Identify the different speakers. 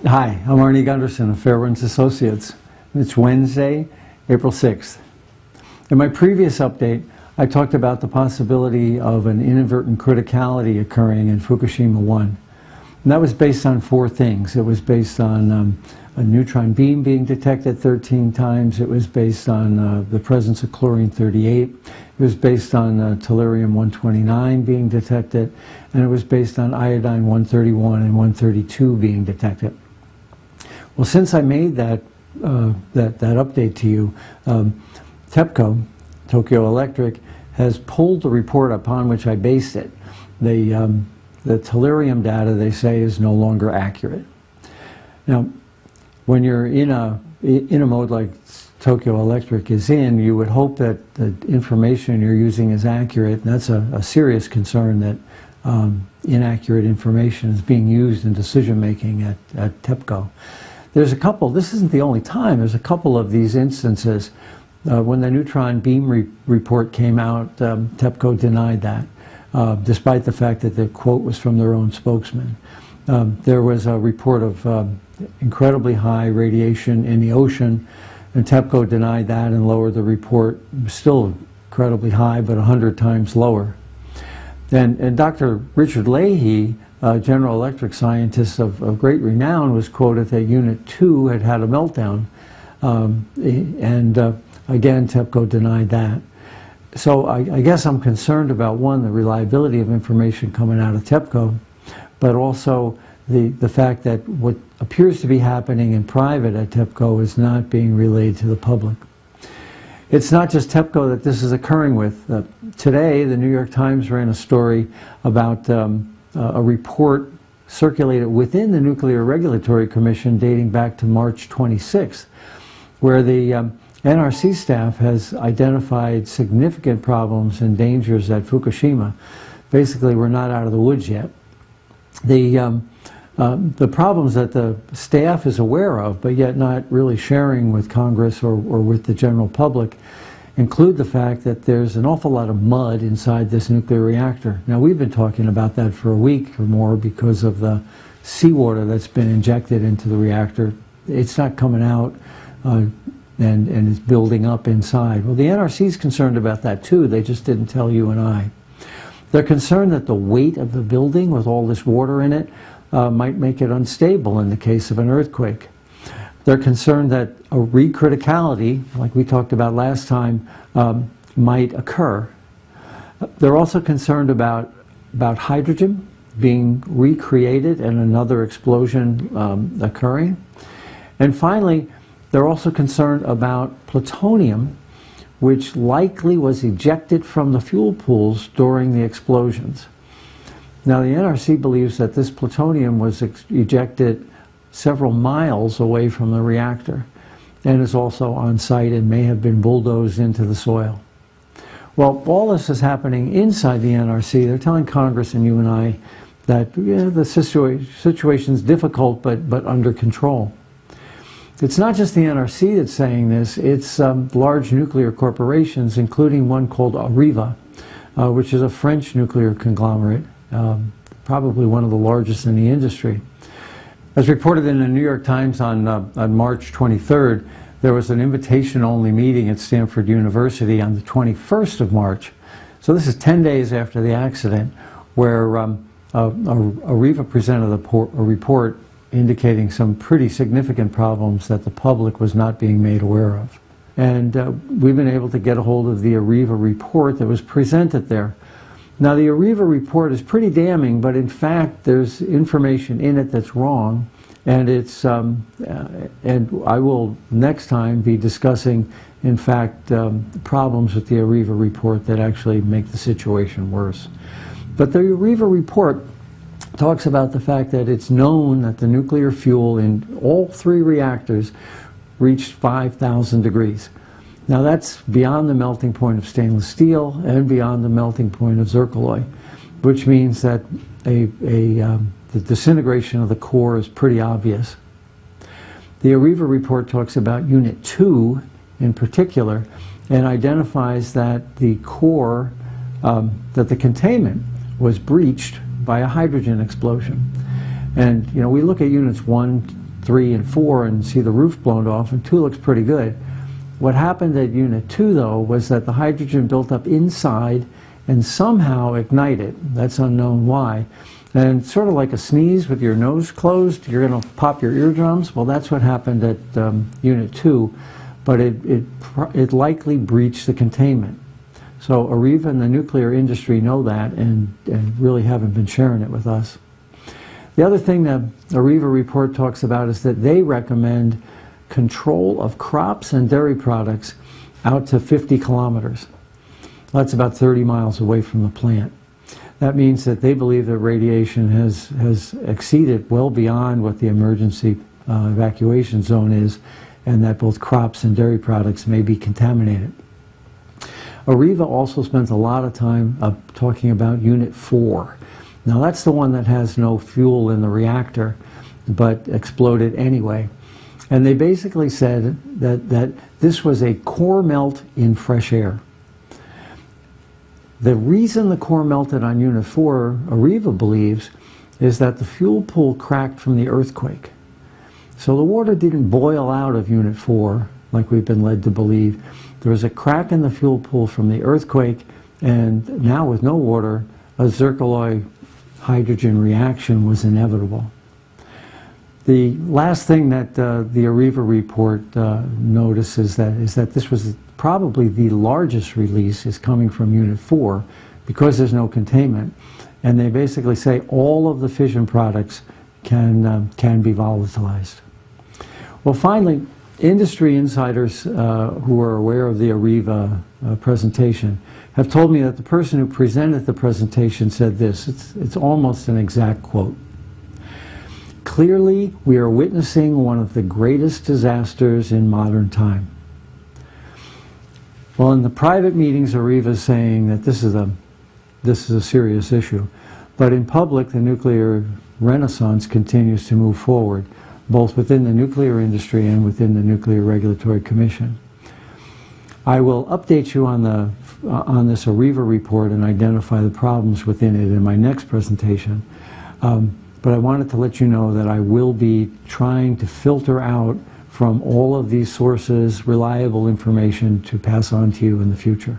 Speaker 1: Hi, I'm Arnie Gundersen of Fairwinds Associates. It's Wednesday, April 6th. In my previous update, I talked about the possibility of an inadvertent criticality occurring in Fukushima 1. And that was based on four things. It was based on a neutron beam being detected 13 times. It was based on the presence of chlorine-38. It was based on tellurium-129 being detected. And it was based on iodine-131 and 132 being detected. Well, since I made that update to you, TEPCo, Tokyo Electric, has pulled the report upon which I based it. The tellurium data, they say, is no longer accurate. Now, when you're in a mode like Tokyo Electric is in, you would hope that the information you're using is accurate, and that's a serious concern that inaccurate information is being used in decision-making at TEPCo. There's a couple, this isn't the only time, there's a couple of these instances. When the neutron beam report came out, TEPCo denied that, despite the fact that the quote was from their own spokesman. There was a report of incredibly high radiation in the ocean, and TEPCo denied that and lowered the report. It was still incredibly high, but 100 times lower. And Dr. Richard Leahy, General Electric scientist of great renown, was quoted that Unit 2 had a meltdown. Again, TEPCo denied that. So I guess I'm concerned about, one, the reliability of information coming out of TEPCo, but also the fact that what appears to be happening in private at TEPCo is not being relayed to the public. It's not just TEPCo that this is occurring with. Today, the New York Times ran a story about a report circulated within the Nuclear Regulatory Commission dating back to March 26th, where the NRC staff has identified significant problems and dangers at Fukushima. Basically, we're not out of the woods yet. The problems that the staff is aware of, but yet not really sharing with Congress or with the general public, include the fact that there's an awful lot of mud inside this nuclear reactor. Now, we've been talking about that for a week or more because of the seawater that's been injected into the reactor. It's not coming out and it's building up inside. Well, the NRC is concerned about that too. They just didn't tell you and I. They're concerned that the weight of the building with all this water in it might make it unstable in the case of an earthquake. They're concerned that a recriticality, like we talked about last time, might occur. They're also concerned about hydrogen being recreated and another explosion occurring. And finally, they're also concerned about plutonium, which likely was ejected from the fuel pools during the explosions. Now, the NRC believes that this plutonium was ejected several miles away from the reactor and is also on site and may have been bulldozed into the soil. Well, all this is happening inside the NRC. They're telling Congress and you and I that the situation's difficult but under control. It's not just the NRC that's saying this, it's large nuclear corporations, including one called Areva, which is a French nuclear conglomerate, probably one of the largest in the industry. As reported in the New York Times on March 23rd, there was an invitation-only meeting at Stanford University on the 21st of March. So this is 10 days after the accident, where Areva presented a report indicating some pretty significant problems that the public was not being made aware of. And we've been able to get a hold of the Areva report that was presented there. Now, the Areva report is pretty damning, but in fact, there's information in it that's wrong, and it's and I will next time be discussing, in fact, problems with the Areva report that actually make the situation worse. But the Areva report talks about the fact that it's known that the nuclear fuel in all three reactors reached 5,000 degrees. Now, that's beyond the melting point of stainless steel and beyond the melting point of zircaloy, which means that the disintegration of the core is pretty obvious. The Areva report talks about Unit 2 in particular and identifies that the core, that the containment was breached by a hydrogen explosion. And, you know, we look at Units 1, 3 and 4 and see the roof blown off, and 2 looks pretty good. What happened at Unit 2, though, was that the hydrogen built up inside and somehow ignited. That's unknown why. And sort of like a sneeze with your nose closed, you're going to pop your eardrums. Well, that's what happened at Unit 2, but it likely breached the containment. So Areva and the nuclear industry know that and really haven't been sharing it with us. The other thing that Areva report talks about is that they recommend control of crops and dairy products out to 50 kilometers. That's about 30 miles away from the plant. That means that they believe that radiation has exceeded well beyond what the emergency evacuation zone is, and that both crops and dairy products may be contaminated. Areva also spent a lot of time talking about Unit 4. Now that's the one that has no fuel in the reactor, but exploded anyway. And they basically said that this was a core melt in fresh air. The reason the core melted on Unit 4, Areva believes, is that the fuel pool cracked from the earthquake. So the water didn't boil out of Unit 4, like we've been led to believe. There was a crack in the fuel pool from the earthquake, and now with no water, a zircaloy hydrogen reaction was inevitable. The last thing that the Areva report notices is that this was probably the largest release is coming from Unit 4 because there's no containment. And they basically say all of the fission products can be volatilized. Well, finally, industry insiders who are aware of the Areva presentation have told me that the person who presented the presentation said this. It's almost an exact quote. "Clearly, we are witnessing one of the greatest disasters in modern time." Well, in the private meetings, Areva is saying that this is a serious issue. But in public, the nuclear renaissance continues to move forward, both within the nuclear industry and within the Nuclear Regulatory Commission. I will update you on this Areva report and identify the problems within it in my next presentation. But I wanted to let you know that I will be trying to filter out from all of these sources reliable information to pass on to you in the future.